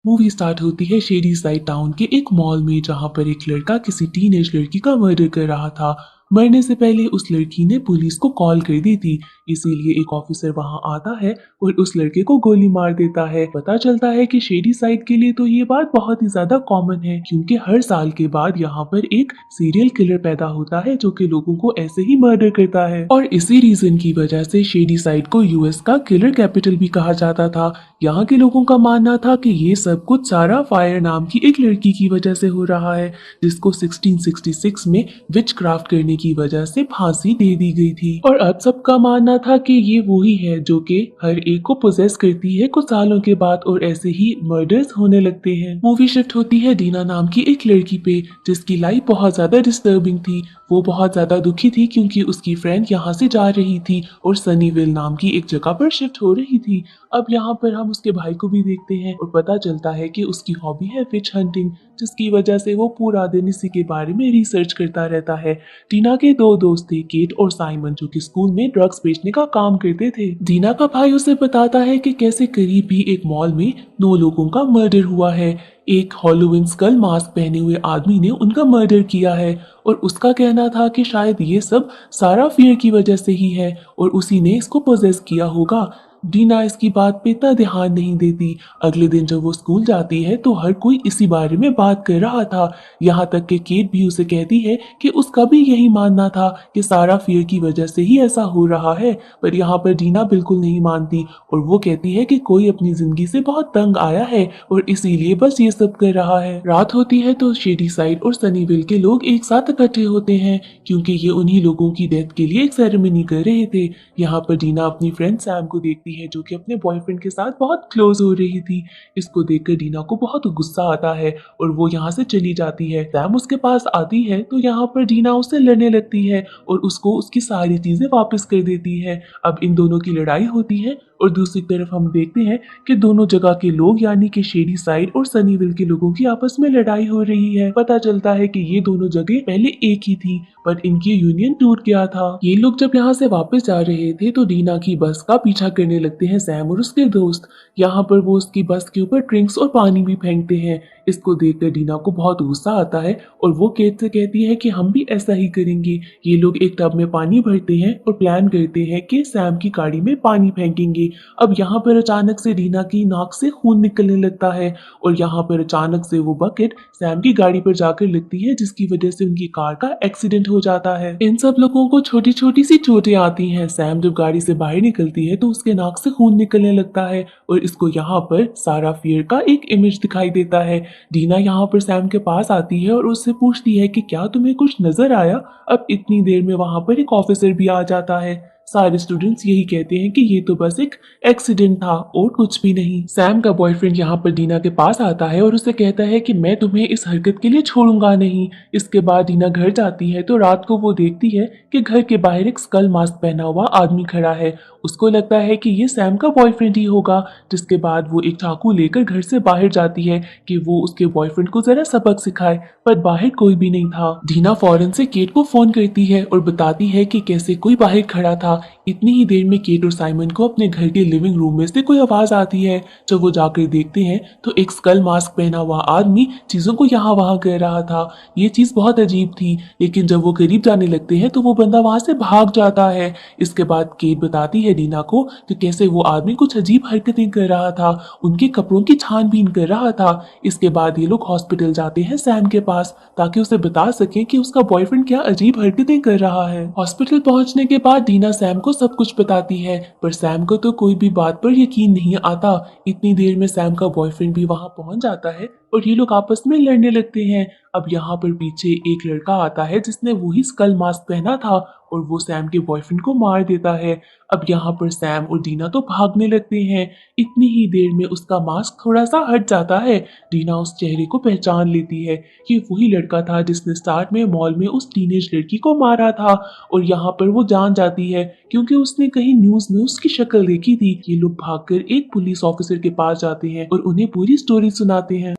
Movie start होती है shady side town के एक मॉल में, जहां पर एक लड़का किसी टीनेज लड़की का मर्डर कर रहा था। मरने से पहले उस लड़की ने पुलिस को कॉल कर दी थी, इसीलिए एक ऑफिसर वहां आता है और उस लड़के को गोली मार देता है। पता चलता है कि शेडी साइड के लिए तो ये बात बहुत ही ज्यादा कॉमन है, क्योंकि हर साल के बाद यहाँ पर एक सीरियल किलर पैदा होता है जो कि लोगों को ऐसे ही मर्डर करता है। और इसी रीजन की वजह से शेडी साइड को यूएस का किलर कैपिटल भी कहा जाता था। यहाँ के लोगों का मानना था कि ये सब कुछ सारा फायर नाम की एक लड़की की वजह से हो रहा है, जिसको 1666 में विच क्राफ्ट करने की वजह से फांसी दे दी गई थी। और अब सबका मानना था कि ये वही है जो कि हर एक को पोजेस करती है कुछ सालों के बाद, और ऐसे ही मर्डर्स होने लगते हैं। मूवी शिफ्ट होती है डीना नाम की एक लड़की पे, जिसकी लाइफ बहुत ज्यादा डिस्टर्बिंग थी। वो बहुत ज्यादा दुखी थी क्योंकि उसकी फ्रेंड यहाँ से जा रही थी और सनीविल नाम की एक जगह पर शिफ्ट हो रही थी। अब यहाँ पर हम उसके भाई को भी देखते हैं और पता चलता है कि उसकी हॉबी है विच हंटिंग, जिसकी वजह से वो पूरा दिन इसी के बारे में रिसर्च करता रहता है। टीना के दो दोस्त थे, केट और साइमन, जो कि स्कूल में ड्रग्स बेचने का काम करते थे। टीना का भाई उसे बताता है कि कैसे करीब ही एक मॉल में 9 लोगों का मर्डर हुआ है। एक हॉलोविन स्कल मास्क पहने हुए आदमी ने उनका मर्डर किया है, और उसका कहना था कि शायद ये सब सारा फियर की वजह से ही है और उसी ने इसको पोजेस किया होगा। डीना इसकी बात पे इतना ध्यान नहीं देती। अगले दिन जब वो स्कूल जाती है तो हर कोई इसी बारे में बात कर रहा था। यहाँ तक कि केट भी उसे कहती है कि उसका भी यही मानना था कि सारा फियर की वजह से ही ऐसा हो रहा है, पर यहाँ पर डीना बिल्कुल नहीं मानती और वो कहती है कि कोई अपनी जिंदगी से बहुत तंग आया है और इसीलिए बस ये सब कर रहा है। रात होती है तो शेडी साइड और सनीविल के लोग एक साथ इकट्ठे होते हैं, क्योंकि ये उन्हीं लोगों की डेथ के लिए एक सेरेमनी कर रहे थे। यहाँ पर डीना अपनी फ्रेंड सैम को देखती है, जो कि अपने बॉयफ्रेंड के साथ बहुत क्लोज हो रही थी। इसको देखकर डीना को बहुत गुस्सा आता है और वो यहाँ से चली जाती है। सैम उसके पास आती है तो यहाँ पर डीना उससे लड़ने लगती है और उसको उसकी सारी चीजें वापस कर देती है। अब इन दोनों की लड़ाई होती है और दूसरी तरफ हम देखते हैं कि दोनों जगह के लोग, यानी कि शेडी साइड और सनीविल के लोगों की आपस में लड़ाई हो रही है। पता चलता है कि ये दोनों जगह पहले एक ही थी, पर इनकी यूनियन टूट गया था। ये लोग जब यहाँ से वापस जा रहे थे तो डीना की बस का पीछा करने लगते हैं सैम और उसके दोस्त। यहाँ पर वो उसकी बस के ऊपर ड्रिंक्स और पानी भी फेंकते हैं। इसको देखकर डीना को बहुत गुस्सा आता है और वो केट से कहती है कि हम भी ऐसा ही करेंगे। ये लोग एक टब में पानी भरते हैं और प्लान करते हैं कि सैम की गाड़ी में पानी फेंकेंगे। अब यहाँ पर अचानक से डीना की नाक से खून निकलने लगता है और यहाँ पर अचानक से वो बकेट सैम की गाड़ी पर जाकर लगती है, जिसकी वजह से उनकी कार का एक्सीडेंट हो जाता है। इन सब लोगों को छोटी छोटी सी चोटें आती हैं। सैम जब गाड़ी से बाहर निकलती है तो उसके नाक से खून निकलने लगता है और इसको यहाँ पर सारा फियर का एक इमेज दिखाई देता है। डीना यहाँ पर सैम के पास आती है और उससे पूछती है कि क्या तुम्हें कुछ नजर आया। अब इतनी देर में वहां पर एक ऑफिसर भी आ जाता है। सारे स्टूडेंट्स यही कहते हैं कि ये तो बस एक एक्सीडेंट था और कुछ भी नहीं। सैम का बॉयफ्रेंड यहाँ पर डीना के पास आता है और उसे कहता है कि मैं तुम्हें इस हरकत के लिए छोड़ूंगा नहीं। इसके बाद डीना घर जाती है तो रात को वो देखती है कि घर के बाहर एक स्कल मास्क पहना हुआ आदमी खड़ा है। उसको लगता है कि ये सैम का बॉयफ्रेंड ही होगा, जिसके बाद वो एक चाकू लेकर घर से बाहर जाती है कि वो उसके बॉयफ्रेंड को जरा सबक सिखाए, पर बाहर कोई भी नहीं था। डीना फौरन से केट को फोन करती है और बताती है कि कैसे कोई बाहर खड़ा था। इतनी ही देर में केट और साइमन को अपने घर के लिविंग रूम में से कोई आवाज आती है। जब वो जाकर देखते हैं तो एक स्कल मास्क पहना हुआ आदमी चीजों को यहाँ वहां कर रहा था। ये चीज बहुत अजीब थी, लेकिन जब वो करीब जाने लगते हैं तो वो बंदा वहां से भाग जाता है। इसके बाद केट बताती है डीना को कि कैसे वो आदमी कुछ अजीब हरकतें कर रहा था, उनके कपड़ों की छानबीन कर रहा था। इसके बाद ये लोग हॉस्पिटल जाते हैं सैम के पास, ताकि उसे बता सकें कि उसका बॉयफ्रेंड क्या अजीब हरकतें कर रहा है। हॉस्पिटल पहुंचने के बाद डीना सैम को सब कुछ बताती है, पर सैम को तो कोई भी बात पर यकीन नहीं आता। इतनी देर में सैम का बॉयफ्रेंड भी वहां पहुंच जाता है और ये लोग आपस में लड़ने लगते हैं। अब यहाँ पर पीछे एक लड़का आता है जिसने वही स्कल मास्क पहना था और वो सैम के बॉयफ्रेंड को मार देता है। अब यहाँ पर सैम और डीना तो भागने लगते हैं। इतनी ही देर में उसका मास्क थोड़ा सा हट जाता है। डीना उस चेहरे को पहचान लेती है। ये वही लड़का था जिसने स्टार्ट में मॉल में उस टीनेज लड़की को मारा था, और यहाँ पर वो जान जाती है क्योंकि उसने कहीं न्यूज में उसकी शक्ल देखी थी। ये लोग भागकर एक पुलिस ऑफिसर के पास जाते हैं और उन्हें पूरी स्टोरी सुनाते हैं।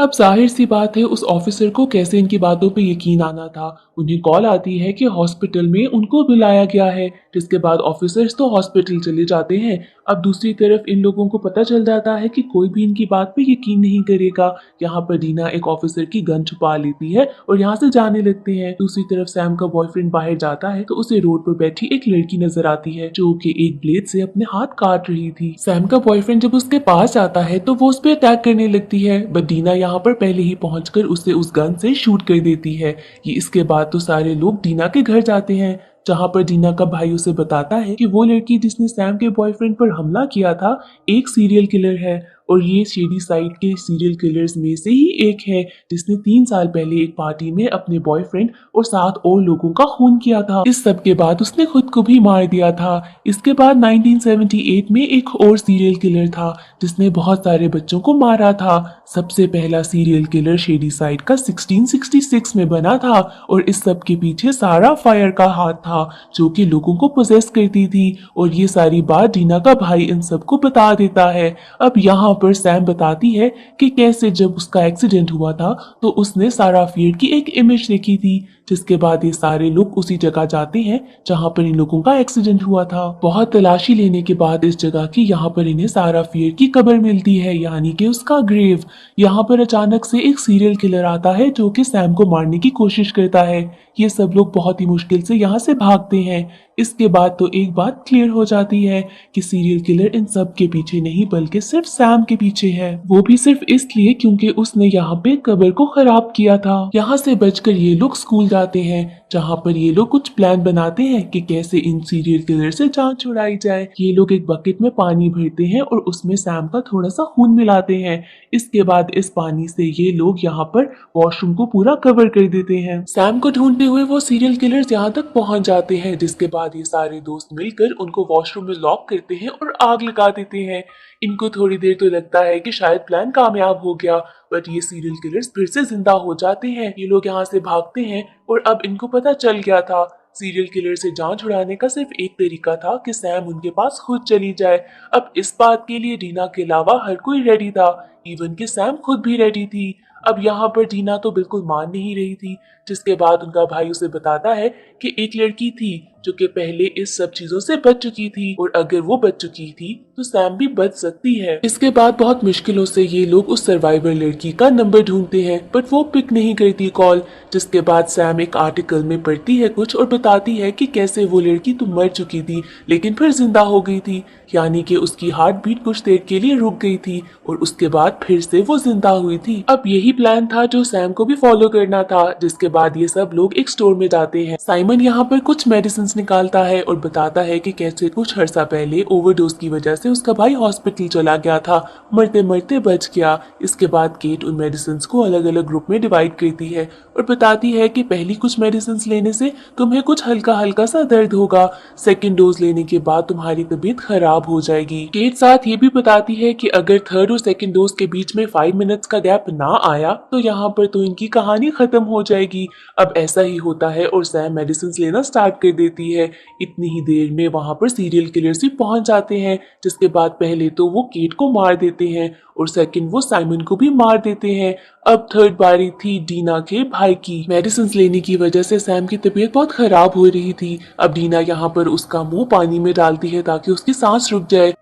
अब जाहिर सी बात है उस ऑफिसर को कैसे इनकी बातों पे यकीन आना था। उन्हें कॉल आती है कि हॉस्पिटल में उनको बुलाया गया है, जिसके बाद ऑफिसर्स तो हॉस्पिटल चले जाते हैं। अब दूसरी तरफ इन लोगों को पता चल जाता है कि कोई भी इनकी बात पे यकीन नहीं करेगा। यहाँ पर दीना एक ऑफिसर की गन छुपा लेती है और यहाँ से जाने लगते हैं। दूसरी तरफ सैम का बॉयफ्रेंड बाहर जाता है तो उसे रोड पर बैठी एक लड़की नजर आती है जो कि एक ब्लेड से अपने हाथ काट रही थी। सैम का बॉयफ्रेंड जब उसके पास आता है तो वो उस पर अटैक करने लगती है, बट दीना यहाँ पर पहले ही पहुंचकर उसे उस गन से शूट कर देती है। ये इसके बाद तो सारे लोग दीना के घर जाते हैं, जहां पर दीना का भाई उसे बताता है कि वो लड़की जिसने सैम के बॉयफ्रेंड पर हमला किया था एक सीरियल किलर है और ये शेडी साइड के सीरियल किलर्स में से ही एक है जिसने 3 साल पहले एक पार्टी में अपने बॉयफ्रेंड और 7 और लोगों का खून किया था। इस सब के बाद उसने खुद को भी मार दिया था। इसके बाद 1978 में एक और सीरियल किलर था जिसने बहुत सारे बच्चों को मारा था। सबसे पहला सीरियल किलर शेडी साइड का 1666 में बना था और इस सब के पीछे सारा फायर का हाथ था जो कि लोगों को पोजेस करती थी और ये सारी बात डीना का भाई इन सबको बता देता है। अब यहाँ पर सैम बताती है कि कैसे जब उसका एक्सीडेंट हुआ था तो उसने सारा फियर की एक इमेज देखी थी, जिसके बाद ये सारे लोग उसी जगह जाते हैं जहां पर इन लोगों का एक्सीडेंट हुआ था। बहुत तलाशी लेने के बाद इस जगह की यहाँ पर इन्हें सारा फियर की कब्र मिलती है, यानी कि उसका ग्रेव। यहाँ पर अचानक से एक सीरियल किलर आता है जो कि सैम को मारने की कोशिश करता है। ये सब लोग बहुत ही मुश्किल से यहाँ से भागते हैं। इसके बाद तो एक बात क्लियर हो जाती है कि सीरियल किलर इन सब के पीछे नहीं बल्कि सिर्फ सैम के पीछे है, वो भी सिर्फ इसलिए क्योंकि उसने यहाँ पे कब्र को खराब किया था। यहाँ से बचकर ये लोग स्कूल जाते हैं जहाँ पर ये लोग कुछ प्लान बनाते हैं कि कैसे इन सीरियल किलर से जान छुड़ाई जाए। ये लोग एक बकेट में पानी भरते हैं और उसमें सैम का थोड़ा सा खून मिलाते हैं। इसके बाद इस पानी से ये लोग यहाँ पर वॉशरूम को पूरा कवर कर देते हैं। सैम को ढूंढते हुए वो सीरियल किलर्स यहाँ तक पहुंच जाते हैं, जिसके बाद ये सारे दोस्त मिलकर उनको वॉशरूम में लॉक करते हैं और आग लगा देते हैं। इनको थोड़ी देर तो लगता है कि शायद प्लान कामयाब हो गया, बट ये सीरियल किलर्स फिर से जिंदा हो जाते हैं। ये लोग यहाँ से भागते हैं और अब इनको पता चल गया था सीरियल किलर से जान छुड़ाने का सिर्फ एक तरीका था कि सैम उनके पास खुद चली जाए। अब इस बात के लिए डीना के अलावा हर कोई रेडी था, इवन कि सैम खुद भी रेडी थी। अब यहाँ पर डीना तो बिल्कुल मान नहीं रही थी, जिसके बाद उनका भाई उसे बताता है कि एक लड़की थी जो कि पहले इस सब चीजों से बच चुकी थी और अगर वो बच चुकी थी तो सैम भी बच सकती है। इसके बाद बहुत मुश्किलों से ये लोग उस सर्वाइवर लड़की का नंबर ढूंढते हैं, बट वो पिक नहीं करती कॉल। जिसके बाद सैम एक आर्टिकल में पढ़ती है कुछ और बताती है कि कैसे वो लड़की तो मर चुकी थी लेकिन फिर जिंदा हो गई थी, यानी कि उसकी हार्ट बीट कुछ देर के लिए रुक गई थी और उसके बाद फिर से वो जिंदा हुई थी। अब यही प्लान था जो सैम को भी फॉलो करना था। जिसके बाद ये सब लोग एक स्टोर में जाते हैं। साइमन यहाँ पर कुछ मेडिसिन निकालता है और बताता है कि कैसे कुछ अर्सा पहले ओवरडोज की वजह से उसका भाई हॉस्पिटल चला गया था, मरते मरते बच गया। इसके बाद केट उन मेडिसिन को अलग अलग ग्रुप में डिवाइड करती है और बताती है कि पहली कुछ मेडिसिन लेने से तुम्हें कुछ हल्का हल्का सा दर्द होगा, सेकेंड डोज लेने के बाद तुम्हारी तबीयत खराब हो जाएगी। केट साथ ये भी बताती है कि अगर थर्ड और सेकेंड डोज के बीच में 5 मिनट्स का गैप ना आया तो यहाँ पर तो इनकी कहानी खत्म हो जाएगी। अब ऐसा ही होता है और सैम मेडिसिन लेना स्टार्ट कर देती है। इतनी ही देर में वहां पर सीरियल किलर्स भी पहुंच जाते हैं, जिसके बाद पहले तो वो केट को मार देते हैं और सेकंड वो साइमन को भी मार देते हैं। अब थर्ड बारी थी डीना के भाई की। मेडिसिन लेने की वजह से सैम की तबीयत बहुत खराब हो रही थी। अब डीना यहाँ पर उसका मुंह पानी में डालती है ताकि उसकी सांस रुक जाए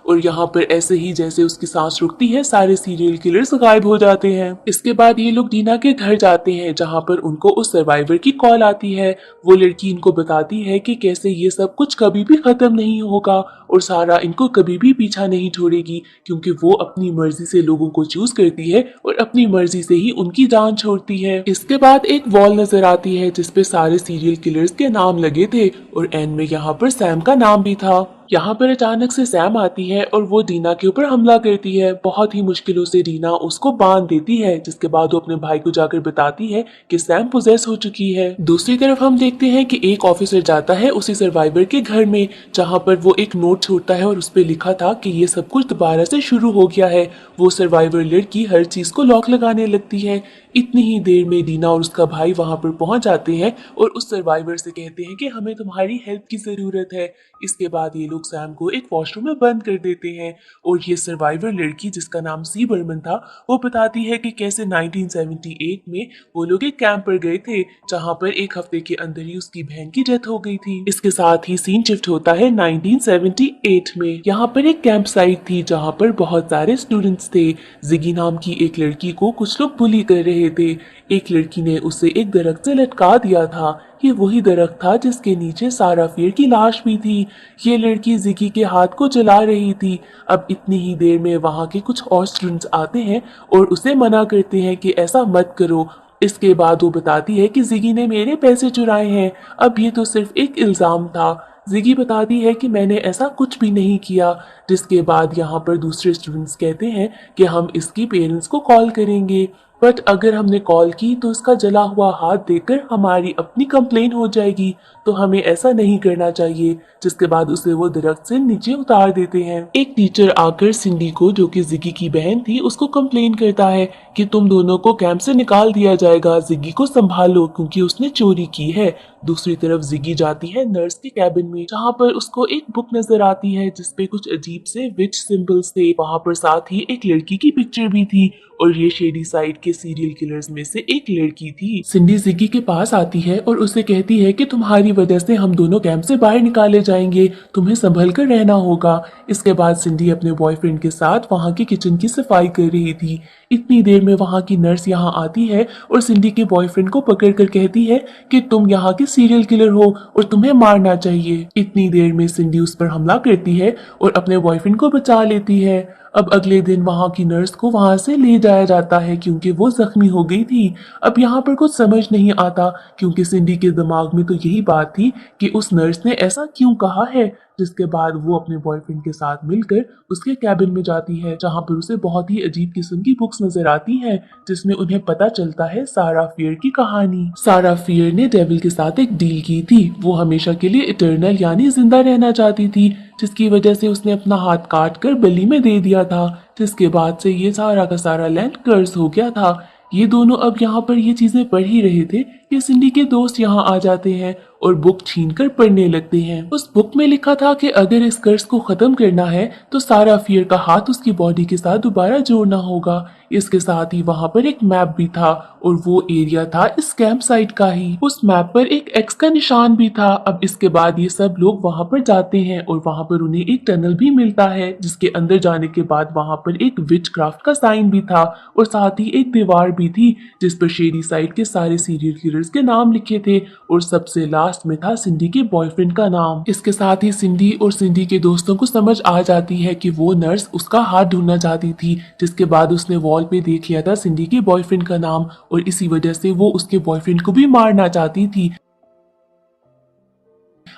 और यहाँ पर ऐसे ही जैसे उसकी सांस रुकती है सारे सीरियल किलर्स गायब हो जाते हैं। इसके बाद ये लोग डीना के घर जाते हैं जहाँ पर उनको उस सर्वाइवर की कॉल आती है। वो लड़की इनको बताती है कि कैसे ये सब कुछ कभी भी खत्म नहीं होगा और सारा इनको कभी भी पीछा नहीं छोड़ेगी, क्योंकि वो अपनी मर्जी से लोगों को चूज करती है और अपनी मर्जी से ही उनकी जान छोड़ती है। इसके बाद एक वॉल नजर आती है जिसपे सारे सीरियल किलर्स के नाम लगे थे और एंड में यहाँ पर सैम का नाम भी था। यहाँ पर अचानक से सैम आती है और वो डीना के ऊपर हमला करती है। बहुत ही मुश्किलों से डीना उसको बांध देती है, जिसके बाद वो अपने भाई को जाकर बताती है कि सैम पोजेस हो चुकी है। दूसरी तरफ हम देखते हैं कि एक ऑफिसर जाता है उसी सर्वाइवर के घर में, जहाँ पर वो एक नोट छोड़ता है और उस पर लिखा था कि ये सब कुछ दोबारा से शुरू हो गया है। वो सर्वाइवर लड़की हर चीज को लॉक लगाने लगती है। इतनी ही देर में दीना और उसका भाई वहां पर पहुंच जाते हैं और उस सर्वाइवर से कहते हैं कि हमें तुम्हारी हेल्प की जरूरत है। इसके बाद ये लोग सैम को एक वॉशरूम में बंद कर देते हैं और ये सर्वाइवर लड़की जिसका नाम सी बर्मन था वो बताती है कि कैसे 1978 में वो लोग एक कैंप पर गए थे जहां पर एक हफ्ते के अंदर ही उसकी बहन की डेथ हो गई थी। इसके साथ ही सीन शिफ्ट होता है 1978 में। यहाँ पर एक कैंप साइट थी जहाँ पर बहुत सारे स्टूडेंट्स थे। जिगी नाम की एक लड़की को कुछ लोग बुली कर रहे थे। एक लड़की ने उसे एक दरख्त से लटका दिया था। ये वही दरख्त था जिसके नीचे सारा फियर की लाश भी थी। ये लड़की जिगी के हाथ को जला रही थी। अब इतनी ही देर में वहाँ के कुछ और स्टूडेंट्स आते हैं और उसे मना करते हैं कि ऐसा मत करो। इसके बाद वो बताती है कि जिगी ने मेरे पैसे चुराए हैं। अब ये तो सिर्फ एक इल्जाम था। जिगी बताती है कि मैंने ऐसा कुछ भी नहीं किया। जिसके बाद यहाँ पर दूसरे स्टूडेंट्स कहते हैं कि हम इसकी पेरेंट्स को कॉल करेंगे, बट अगर हमने कॉल की तो इसका जला हुआ हाथ देखकर हमारी अपनी कंप्लेन हो जाएगी, तो हमें ऐसा नहीं करना चाहिए। जिसके बाद उसे वो दरख्त से नीचे उतार देते हैं। एक टीचर आकर सिंडी को, जो कि जिगी की बहन थी, उसको कंप्लेन करता है कि तुम दोनों को कैंप से निकाल दिया जाएगा, जिगी को संभालो क्योंकि उसने चोरी की है। दूसरी तरफ जिगी जाती है नर्स के कैबिन में जहाँ पर उसको एक बुक नजर आती है जिसपे कुछ अजीब से विच सिंबल्स थे। वहाँ पर साथ ही एक लड़की की पिक्चर भी थी और ये शेडी साइड के सीरियल किलर्स में से एक लड़की थी। सिंडी जिगी के पास आती है और उसे कहती है कि तुम्हारी वजह से हम दोनों कैंप से बाहर निकाले जाएंगे, तुम्हें संभल कर रहना होगा। इसके बाद सिंडी अपने बॉयफ्रेंड के साथ वहाँ की किचन की सफाई कर रही थी। इतनी देर में वहाँ की नर्स यहाँ आती है और सिंडी के बॉयफ्रेंड को पकड़ कर कहती है कि तुम यहाँ के सीरियल किलर हो और तुम्हें मारना चाहिए। इतनी देर में सिंडी उस पर हमला करती है और अपने बॉयफ्रेंड को बचा लेती है। अब अगले दिन वहाँ की नर्स को वहाँ से ले जाया जाता है क्योंकि वो जख्मी हो गई थी। अब यहाँ पर कुछ समझ नहीं आता क्योंकि सिंडी के दिमाग में तो यही बात थी कि उस नर्स ने ऐसा क्यों कहा है। जिसके बाद वो अपने बॉयफ्रेंड के साथ मिलकर उसके कैबिन में जाती है जहाँ पर उसे बहुत ही अजीब किस्म की बुक्स नजर आती हैं जिसमें उन्हें पता चलता है सारा फियर की कहानी। सारा फियर ने डेविल के साथ एक डील की थी। वो हमेशा के लिए इटर्नल यानी जिंदा रहना चाहती थी, जिसकी वजह से उसने अपना हाथ काट कर बलि में दे दिया था। जिसके बाद से ये सारा का सारा लैंड कर्स हो गया था। ये दोनों अब यहाँ पर ये चीजें पढ़ ही रहे थे कि सिंडी के दोस्त यहाँ आ जाते हैं और बुक छीनकर पढ़ने लगते हैं। उस बुक में लिखा था कि अगर इस कर्ज को खत्म करना है तो सारा फियर का हाथ उसकी बॉडी के साथ दोबारा जोड़ना होगा। इसके साथ ही वहाँ पर एक मैप भी था और वो एरिया था इस कैंप साइट का ही। उस मैप पर एक एक्स का निशान भी था। अब इसके बाद ये सब लोग वहाँ पर जाते हैं और वहाँ पर उन्हें एक टनल भी मिलता है जिसके अंदर जाने के बाद वहाँ पर एक विच क्राफ्ट का साइन भी था और साथ ही एक दीवार भी थी जिस पर शेडी साइड के सारे सीरियल किलर्स के नाम लिखे थे और सबसे लास्ट में था सिंडी के बॉयफ्रेंड का नाम। इसके साथ ही सिंडी और सिंडी के दोस्तों को समझ आ जाती है कि वो नर्स उसका हाथ ढूंढना चाहती थी, जिसके बाद उसने वॉल पे देख लिया था सिंडी के बॉयफ्रेंड का नाम और इसी वजह से वो उसके बॉयफ्रेंड को भी मारना चाहती थी।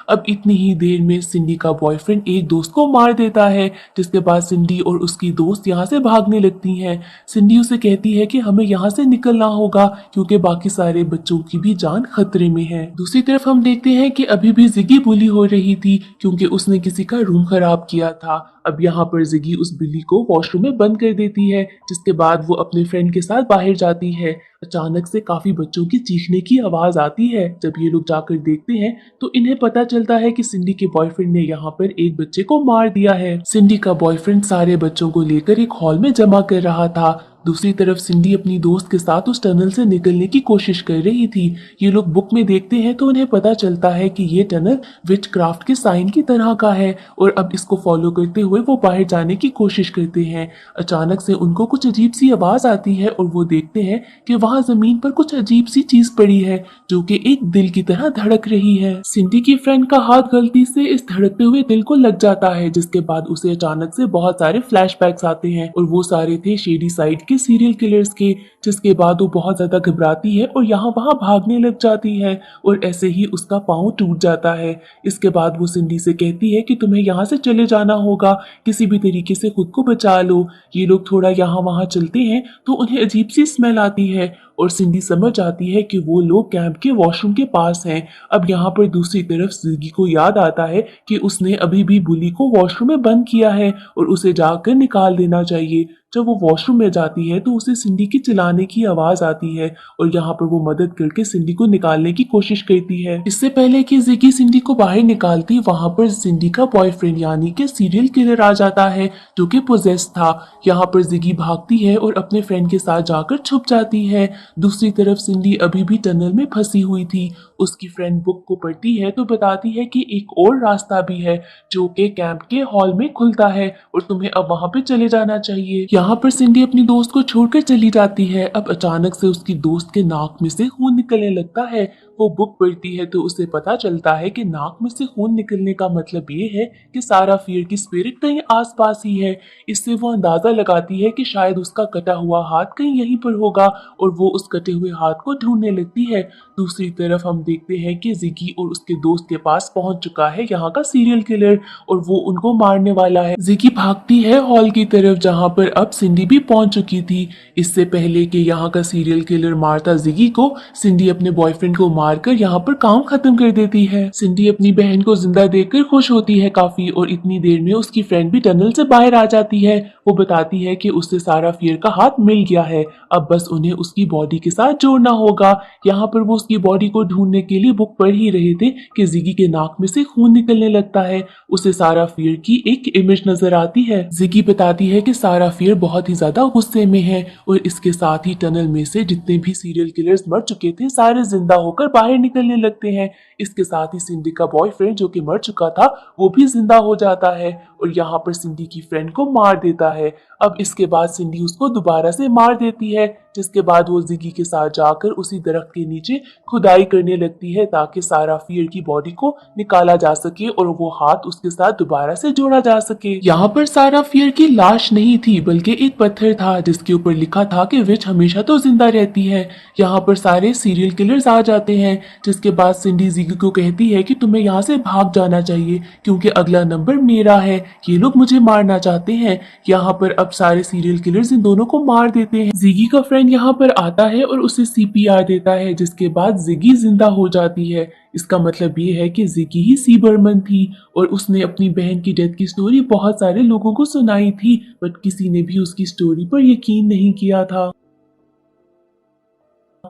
अब इतनी ही देर में सिंडी का बॉयफ्रेंड एक दोस्त को मार देता है, जिसके बाद सिंडी और उसकी दोस्त यहाँ से भागने लगती हैं। सिंडी उसे कहती है कि हमें यहाँ से निकलना होगा क्योंकि बाकी सारे बच्चों की भी जान खतरे में है। दूसरी तरफ हम देखते हैं कि अभी भी जिगी बुली हो रही थी क्योंकि उसने किसी का रूम खराब किया था। अब यहाँ पर जिगी उस बिल्ली को वॉशरूम में बंद कर देती है, जिसके बाद वो अपने फ्रेंड के साथ बाहर जाती है। अचानक से काफी बच्चों की चीखने की आवाज आती है। जब ये लोग जाकर देखते हैं तो इन्हें पता चलता है कि सिंडी के बॉयफ्रेंड ने यहाँ पर एक बच्चे को मार दिया है। सिंडी का बॉयफ्रेंड सारे बच्चों को लेकर एक हॉल में जमा कर रहा था। दूसरी तरफ सिंडी अपनी दोस्त के साथ उस टनल से निकलने की कोशिश कर रही थी। ये लोग बुक में देखते हैं तो उन्हें पता चलता है कि ये टनल विच क्राफ्ट के साइन की तरह का है और अब इसको फॉलो करते हुए वो बाहर जाने की कोशिश करते हैं। अचानक से उनको कुछ अजीब सी आवाज आती है और वो देखते हैं कि वहाँ जमीन पर कुछ अजीब सी चीज पड़ी है जो कि एक दिल की तरह धड़क रही है। सिंडी की फ्रेंड का हाथ गलती से इस धड़कते हुए दिल को लग जाता है, जिसके बाद उसे अचानक से बहुत सारे फ्लैशबैक्स आते हैं और वो सारे थे शेडी साइड के सीरियल किलर्स के। जिसके बाद वो बहुत ज्यादा घबराती है और यहाँ वहाँ भागने लग जाती है और ऐसे ही उसका पाँव टूट जाता है। इसके बाद वो सिंडी से कहती है कि तुम्हें यहाँ से चले जाना होगा, किसी भी तरीके से खुद को बचा लो। ये लोग थोड़ा यहाँ वहाँ चलते हैं तो उन्हें अजीब सी स्मेल आती है और सिंडी समझ जाती है कि वो लोग कैंप के वॉशरूम के पास हैं। अब यहाँ पर दूसरी तरफ जिगी को याद आता है कि उसने अभी भी बुली को वॉशरूम में बंद किया है और उसे जाकर निकाल देना चाहिए। जब वो वॉशरूम में जाती है तो उसे सिंडी की चिल्लाने की आवाज आती है और यहाँ पर वो मदद करके सिंडी को निकालने की कोशिश करती है। इससे पहले कि जिगी सिंडी को बाहर निकालती, वहां पर सिंडी का बॉयफ्रेंड यानी कि सीरियल किलर आ जाता है जो कि पोजेस था। यहाँ पर जिगी भागती है और अपने फ्रेंड के साथ जाकर छुप जाती है। दूसरी तरफ सिंडी अभी भी टनल में फंसी हुई थी। उसकी फ्रेंड बुक को पढ़ती है तो बताती है कि एक और रास्ता भी है जो कि कैंप के हॉल में खुलता है और तुम्हें अब वहां पे चले जाना चाहिए। यहाँ पर सिंडी अपनी दोस्त को छोड़कर चली जाती है। अब अचानक से उसकी दोस्त के नाक में से खून निकलने लगता है। वो बुक पढ़ती है तो उसे पता चलता है कि नाक में से खून निकलने का मतलब ये है कि सारा फियर की स्पिरिट कहीं आसपास ही है। इससे वो अंदाजा लगाती है कि शायद उसका कटा हुआ हाथ कहीं यहीं पर होगा और वो उस कटे हुए हाथ को ढूंढने लगती है। दूसरी तरफ हम देखते हैं कि जिगी और उसके दोस्त के पास पहुंच चुका है यहाँ का सीरियल किलर और वो उनको मारने वाला है। जिगी भागती है हॉल की तरफ जहाँ पर अब सिंडी भी पहुंच चुकी थी। इससे पहले कि यहाँ का सीरियल किलर मारता जिगी को, सिंडी अपने बॉयफ्रेंड को मारकर यहाँ पर काम खत्म कर देती है। सिंडी अपनी बहन को जिंदा देखकर खुश होती है काफी और इतनी देर में उसकी फ्रेंड भी टनल से बाहर आ जाती है। वो बताती है कि उससे सारा फियर का हाथ मिल गया है, अब बस उन्हें उसकी बॉडी के साथ जोड़ना होगा। यहाँ पर वो उसकी बॉडी को ढूंढने के लिए बुक पढ़ ही रहे थे कि जिगी के नाक में से खून निकलने लगता है। उसे सारा फियर की एक इमेज नजर आती है। जिगी बताती है कि सारा फियर बहुत ही ज्यादा गुस्से में है और इसके साथ ही टनल में से जितने भी सीरियल किलर्स मर चुके थे सारे जिंदा होकर बाहर निकलने लगते हैं। इसके साथ ही सिंडी का बॉयफ्रेंड जो कि मर चुका था वो भी जिंदा हो जाता है और यहाँ पर सिंडी की फ्रेंड को मार देता है। अब इसके बाद सिंडी उसको दोबारा से मार देती है, जिसके बाद वो जिगी के साथ जाकर उसी दरख्त के नीचे खुदाई करने लगती है ताकि सारा फियर की बॉडी को निकाला जा सके और वो हाथ उसके साथ दोबारा से जोड़ा जा सके। यहाँ पर सारा फियर की लाश नहीं थी बल्कि एक पत्थर था जिसके ऊपर लिखा था कि विच हमेशा तो जिंदा रहती है। यहाँ पर सारे सीरियल किलर्स आ जाते हैं, जिसके बाद सिंडी जिगी को कहती है कि तुम्हें यहाँ से भाग जाना चाहिए क्योंकि अगला नंबर मेरा है, ये लोग मुझे मारना चाहते हैं। यहाँ पर अब सारे सीरियल किलर्स इन दोनों को मार देते हैं। जिगी का फ्रेंड यहाँ पर आता है और उसे सीपीआर देता है, जिसके बाद जिगी जिंदा हो जाती है। इसका मतलब ये है कि जिगी ही सीबरमन थी और उसने अपनी बहन की डेथ की स्टोरी बहुत सारे लोगों को सुनाई थी, बट किसी ने भी उसकी स्टोरी पर यकीन नहीं किया था।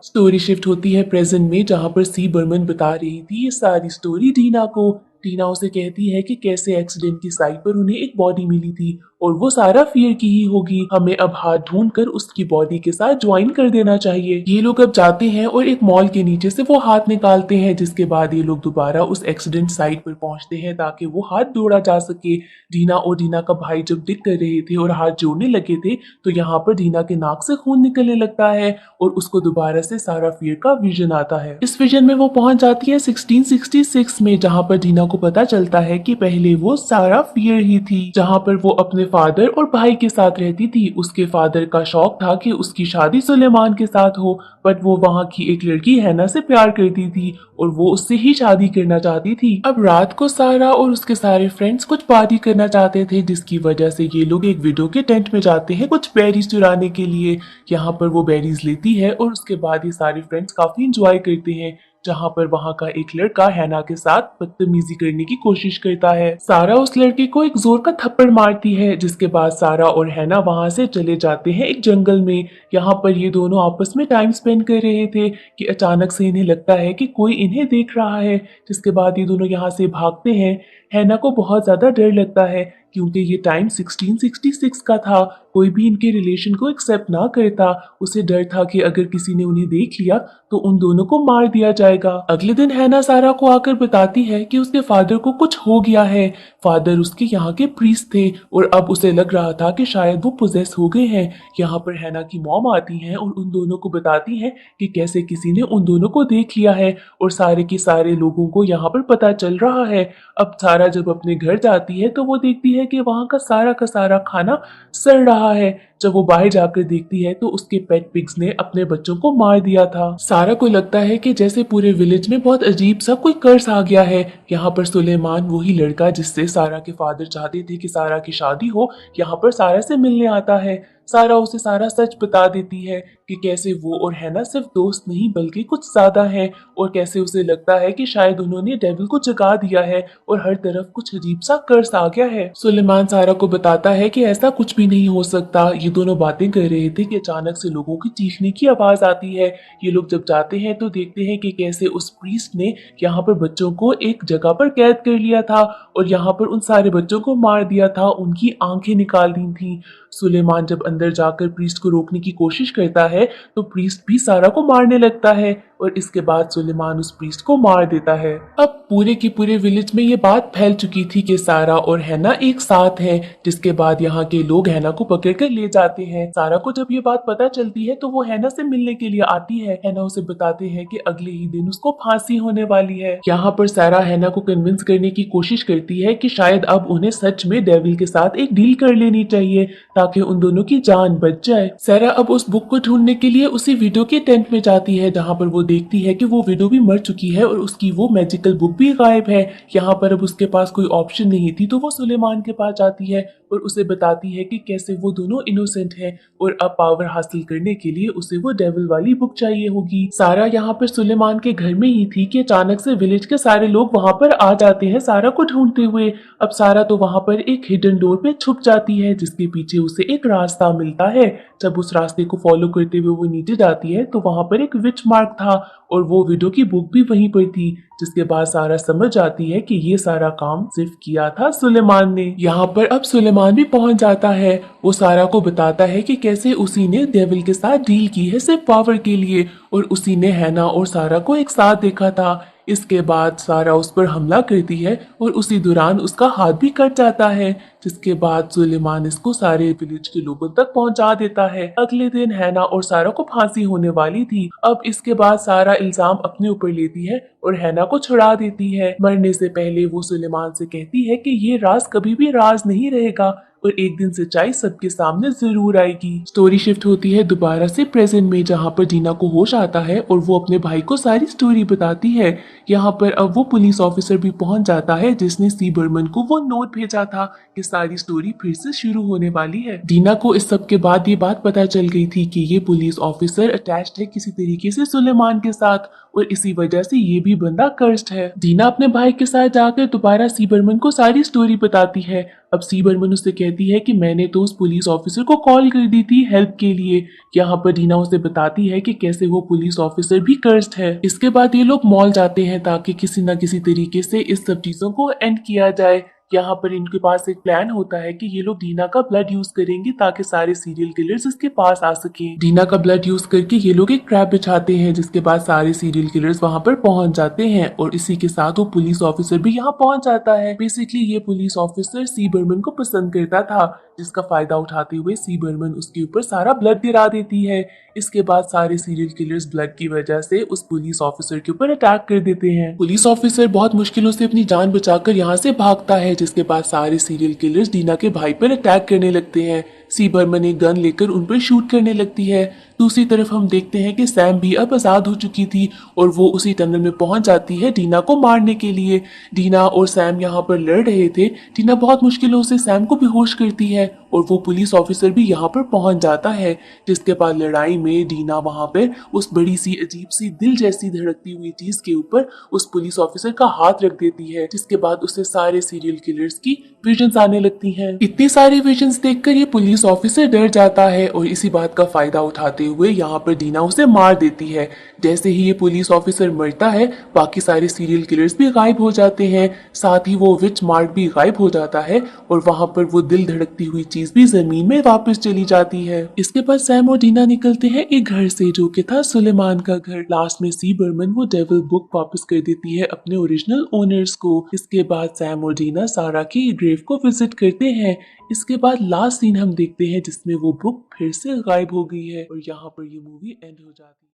स्टोरी शिफ्ट होती है प्रेजेंट में जहां पर सी बर्मन बता रही थी ये सारी स्टोरी टीना को। टीना उसे कहती है कि कैसे एक्सीडेंट की साइट पर उन्हें एक बॉडी मिली थी और वो सारा फियर की ही होगी। हमें अब हाथ ढूंढकर उसकी बॉडी के साथ ज्वाइन कर देना चाहिए। ये लोग अब जाते हैं और एक मॉल के नीचे से वो हाथ निकालते हैं, जिसके बाद ये लोग दोबारा उस एक्सीडेंट साइट पर पहुंचते हैं ताकि वो हाथ जोड़ा जा सके। डीना और डीना का भाई जब डिग कर रहे थे और हाथ जोड़ने लगे थे तो यहाँ पर डीना के नाक से खून निकलने लगता है और उसको दोबारा से सारा फियर का विजन आता है। इस विजन में वो पहुंच जाती है 1666 में, जहाँ पर डीना को पता चलता है कि पहले वो सारा फियर ही थी, जहाँ पर वो अपने फादर और भाई के साथ रहती थी। उसके फादर का शौक था कि उसकी शादी सुलेमान के साथ हो, बट वो वहाँ की एक लड़की हैना से प्यार करती थी और वो उससे ही शादी करना चाहती थी। अब रात को सारा और उसके सारे फ्रेंड्स कुछ पार्टी करना चाहते थे, जिसकी वजह से ये लोग एक विडो के टेंट में जाते हैं कुछ बेरीज चुराने के लिए। यहाँ पर वो बेरीज लेती है और उसके बाद ये सारे फ्रेंड्स काफी इंजॉय करते हैं, जहाँ पर वहाँ का एक लड़का हैना के साथ बदतमीजी करने की कोशिश करता है। सारा उस लड़के को एक जोर का थप्पड़ मारती है, जिसके बाद सारा और हैना वहाँ से चले जाते हैं एक जंगल में। यहाँ पर ये दोनों आपस में टाइम स्पेंड कर रहे थे कि अचानक से इन्हें लगता है कि कोई इन्हें देख रहा है, जिसके बाद ये दोनों यहाँ से भागते हैं। हैना को बहुत ज्यादा डर लगता है क्योंकि ये टाइम 1666 का था, कोई भी इनके रिलेशन को एक्सेप्ट ना करता। उसे डर था कि अगर किसी ने उन्हें देख लिया तो उन दोनों को मार दिया जाएगा। अगले दिन हैना सारा को आकर बताती है कि उसके फादर को कुछ हो गया है। फादर उसके यहाँ के प्रीस्ट थे और अब उसे लग रहा था कि शायद वो पोजेस हो गए हैं। यहाँ पर हैना की मॉम आती है और उन दोनों को बताती है कि कैसे किसी ने उन दोनों को देख लिया है और सारे के सारे लोगों को यहाँ पर पता चल रहा है। अब सारा जब अपने घर जाती है तो वो देखती है कि वहाँ का सारा खाना सड़ रहा है। जब वो बाहर जाकर देखती है तो उसके पेट पिग्स ने अपने बच्चों को मार दिया था। सारा को लगता है कि जैसे पूरे विलेज में बहुत अजीब सा कोई कर्स आ गया है। यहाँ पर सुलेमान, वही लड़का जिससे सारा के फादर चाहते थे कि सारा की शादी हो, यहाँ पर सारा से मिलने आता है। सारा उसे सारा सच बता देती है कि कैसे वो और हैना सिर्फ दोस्त नहीं बल्कि कुछ ज्यादा है, और कैसे उसे लगता है कि शायद उन्होंने डेविल को जगा दिया है और हर तरफ कुछ अजीब सा कर्स आ गया है। सुलेमान सारा को बताता है कि ऐसा कुछ भी नहीं हो सकता। ये दोनों बातें कर रहे थे कि अचानक से लोगों की चीखने की आवाज आती है। ये लोग जब जाते हैं तो देखते हैं कि कैसे उस प्रीस्ट ने यहाँ पर बच्चों को एक जगह पर कैद कर लिया था और यहाँ पर उन सारे बच्चों को मार दिया था, उनकी आंखें निकाल दी थी। सुलेमान जब अंदर जाकर प्रीस्ट को रोकने की कोशिश करता है तो प्रीस्ट भी सारा को मारने लगता है और इसके बाद सुलेमान उस प्रीस्ट को मार देता है। अब पूरे की पूरे विलेज में ये बात फैल चुकी थी कि सारा और हैना एक साथ हैं, जिसके बाद यहाँ के लोग हैना को पकड़कर ले जाते हैं। सारा को जब ये बात पता चलती है तो वो हैना से मिलने के लिए आती है। हैना उसे बताते हैं कि अगले ही दिन उसको फांसी होने वाली है। यहाँ पर सारा हैना को कन्विंस करने की कोशिश करती है कि शायद अब उन्हें सच में डेविल के साथ एक डील कर लेनी चाहिए ताकि उन दोनों की जान बच जाए। सारा अब उस बुक को ढूंढने के लिए उसी विडो के टेंट में जाती है, जहाँ पर वो देखती है कि वो विडो भी मर चुकी है और उसकी वो मैजिकल बुक भी गायब है। यहाँ पर अब उसके पास कोई ऑप्शन नहीं थी तो वो सुलेमान के पास जाती है और उसे बताती है कि कैसे वो दोनों इनोसेंट हैं और अब पावर हासिल करने के लिए उसे वो डेविल वाली बुक चाहिए होगी। सारा यहाँ पर सुलेमान के घर में ही थी कि अचानक से विलेज के सारे लोग वहाँ पर आ जाते हैं सारा को ढूंढते हुए। अब सारा तो वहाँ पर एक हिडन डोर पे छुप जाती है जिसके पीछे उसे एक रास्ता मिलता है। जब उस रास्ते को फॉलो करते हुए वो नीचे जाती है तो वहाँ पर एक विच मार्क था और वो विडो की बुक भी वहीं पर थी, जिसके बाद सारा समझ जाती है कि ये सारा काम सिर्फ किया था सुलेमान ने। यहाँ पर अब सुलेमान भी पहुंच जाता है। वो सारा को बताता है कि कैसे उसी ने डेविल के साथ डील की है सिर्फ पावर के लिए और उसी ने हैना और सारा को एक साथ देखा था। इसके बाद सारा उस पर हमला करती है और उसी दौरान उसका हाथ भी कट जाता है, जिसके बाद सुलेमान इसको सारे विलेज के लोगों तक पहुंचा देता है। अगले दिन हैना और सारा को फांसी होने वाली थी। अब इसके बाद सारा इल्जाम अपने ऊपर लेती है और हैना को छुड़ा देती है। मरने से पहले वो सुलेमान से कहती है कि ये राज कभी भी राज नहीं रहेगा और एक दिन सच्चाई सबके सामने जरूर आएगी। स्टोरी शिफ्ट होती है दोबारा से प्रेजेंट में, जहाँ पर डीना को होश आता है और वो अपने भाई को सारी स्टोरी बताती है। यहाँ पर अब वो पुलिस ऑफिसर भी पहुंच जाता है जिसने सी बर्मन को वो नोट भेजा था कि सारी स्टोरी फिर से शुरू होने वाली है। डीना को इस सब के बाद ये बात पता चल गई थी कि ये पुलिस ऑफिसर अटैच्ड है किसी तरीके से सुलेमान के साथ और इसी वजह से ये भी बंदा कर्स्ड है। डीना अपने भाई के साथ जाकर दोबारा सी बर्मन को सारी स्टोरी बताती है। अब सी बर्मन उससे कहती है कि मैंने तो उस पुलिस ऑफिसर को कॉल कर दी थी हेल्प के लिए। यहाँ पर डीना उसे बताती है कि कैसे वो पुलिस ऑफिसर भी कर्स्ड है। इसके बाद ये लोग मॉल जाते हैं ताकि किसी न किसी तरीके से इस सब चीजों को एंड किया जाए। यहाँ पर इनके पास एक प्लान होता है कि ये लोग डीना का ब्लड यूज करेंगे ताकि सारे सीरियल किलर्स इसके पास आ सके। डीना का ब्लड यूज करके ये लोग एक ट्रैप बिछाते हैं जिसके बाद सारे सीरियल किलर्स वहाँ पर पहुंच जाते हैं और इसी के साथ वो पुलिस ऑफिसर भी यहाँ पहुंच जाता है। बेसिकली ये पुलिस ऑफिसर सी बर्मन को पसंद करता था, जिसका फायदा उठाते हुए सी बर्मन उसके ऊपर सारा ब्लड गिरा देती है। इसके बाद सारे सीरियल किलर्स ब्लड की वजह से उस पुलिस ऑफिसर के ऊपर अटैक कर देते हैं। पुलिस ऑफिसर बहुत मुश्किलों से अपनी जान बचाकर यहाँ से भागता है, जिसके बाद सारे सीरियल किलर्स डीना के भाई पर अटैक करने लगते हैं। सी बर्मन एक गन लेकर उन पर शूट करने लगती है। दूसरी तरफ हम देखते हैं कि सैम भी अब आजाद हो चुकी थी और वो उसी टनल में पहुंच जाती है डीना को मारने के लिए। डीना और सैम यहाँ पर लड़ रहे थे। डीना बहुत मुश्किलों से सैम को बेहोश करती है और वो पुलिस ऑफिसर भी यहाँ पर पहुंच जाता है, जिसके बाद लड़ाई में डीना वहां पर उस बड़ी सी अजीब सी दिल जैसी धड़कती हुई चीज के ऊपर उस पुलिस ऑफिसर का हाथ रख देती है, जिसके बाद उसे सारे सीरियल किलर्स की विजन्स आने लगती हैं। इतनी सारी विजन्स देखकर ये पुलिस ऑफिसर डर जाता है और इसी बात का फायदा उठाते हुए यहाँ पर डीना उसे मार देती है। जैसे ही ये पुलिस ऑफिसर मरता है बाकी सारे सीरियल किलर्स भी गायब हो जाते हैं, साथ ही वो विच मार्क भी गायब हो जाता है और वहां पर वो दिल धड़कती हुई चीज भी जमीन में वापस चली जाती है। इसके बाद सैम और डीना निकलते हैं एक घर से जो कि था सुलेमान का घर। लास्ट में सी बर्मन वो डेविल बुक वापस कर देती है अपने ओरिजिनल ओनर्स को। इसके बाद सैम और डीना सारा की ग्रेव को विजिट करते हैं। इसके बाद लास्ट सीन हम देखते हैं जिसमें वो बुक फिर से गायब हो गई है और यहाँ पर ये मूवी एंड हो जाती है।